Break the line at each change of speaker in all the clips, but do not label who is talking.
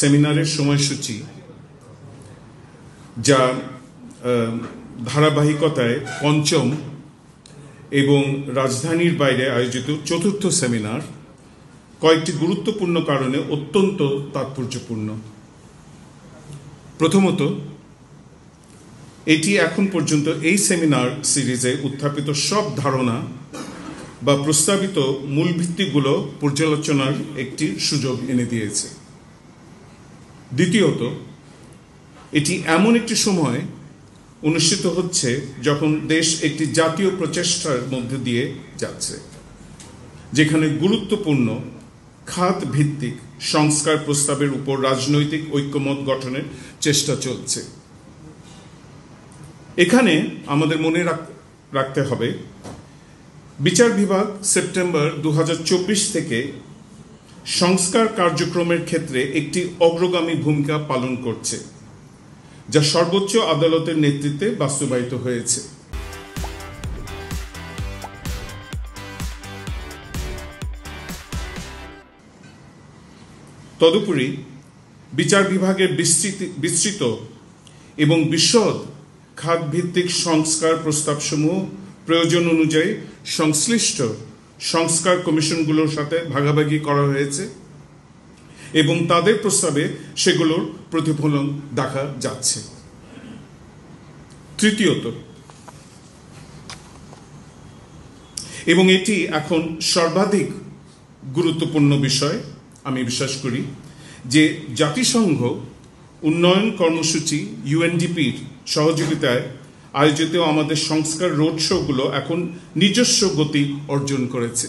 সেমিনারের সময়সূচি, যা ধারাবাহিকতায় পঞ্চম এবং রাজধানীর বাইরে আয়োজিত চতুর্থ সেমিনার, কয়েকটি গুরুত্বপূর্ণ কারণে অত্যন্ত তাৎপর্যপূর্ণ। প্রথমত, এটি এখন পর্যন্ত এই সেমিনার সিরিজে উত্থাপিত সব ধারণা বা প্রস্তাবিত মূল ভিত্তিগুলো পর্যালোচনার একটি সুযোগ এনে দিয়েছে। দ্বিতীয়ত, এটি এমন একটি সময় অনুষ্ঠিত হচ্ছে যখন দেশ একটি জাতীয় প্রচেষ্টার মধ্যে দিয়ে যাচ্ছে, যেখানে গুরুত্বপূর্ণ খাত ভিত্তিক সংস্কার প্রস্তাবের উপর রাজনৈতিক ঐক্যমত গঠনের চেষ্টা চলছে। এখানে আমাদের মনে রাখতে হবে, বিচার বিভাগ সেপ্টেম্বর 2024 থেকে সংস্কার কার্যক্রমের ক্ষেত্রে একটি অগ্রগামী ভূমিকা পালন করছে, যা সর্বোচ্চ আদালতের নেতৃত্বে বাস্তবায়িত হয়েছে। তদুপরি বিচার বিভাগের বিস্তৃত এবং বিশদ খাতভিত্তিক সংস্কার প্রস্তাবসমূহ প্রয়োজন অনুযায়ী সংশ্লিষ্ট সংস্কার কমিশনগুলোর সাথে ভাগাভাগি করা হয়েছে এবং তাদের প্রস্তাবে সেগুলোর প্রতিফলন দেখা যাচ্ছে। তৃতীয়ত, এবং এটি এখন সর্বাধিক গুরুত্বপূর্ণ বিষয়, আমি বিশ্বাস করি যে জাতিসংঘ উন্নয়ন কর্মসূচি UNDP-র সহযোগিতায় আয়োজিত আমাদের সংস্কার রোড শোগুলো এখন নিজস্ব গতি অর্জন করেছে।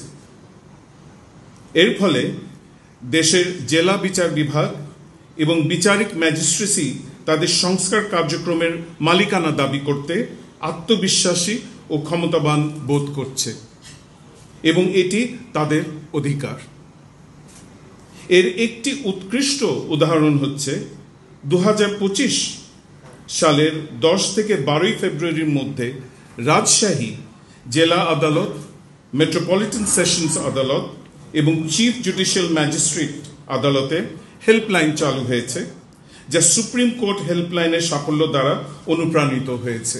এর ফলে দেশের জেলা বিচার বিভাগ এবং বিচারিক ম্যাজিস্ট্রেসি তাদের সংস্কার কার্যক্রমের মালিকানা দাবি করতে আত্মবিশ্বাসী ও ক্ষমতাবান বোধ করছে, এবং এটি তাদের অধিকার। এর একটি উৎকৃষ্ট উদাহরণ হচ্ছে 2025 সালের 10 থেকে 12 ফেব্রুয়ারির মধ্যে রাজশাহী জেলা আদালত, মেট্রোপলিটন সেশনস আদালত এবং চিফ জুডিশিয়াল ম্যাজিস্ট্রেট আদালতে হেল্পলাইন চালু হয়েছে, যা সুপ্রিম কোর্ট হেল্পলাইনের সাফল্য দ্বারা অনুপ্রাণিত হয়েছে।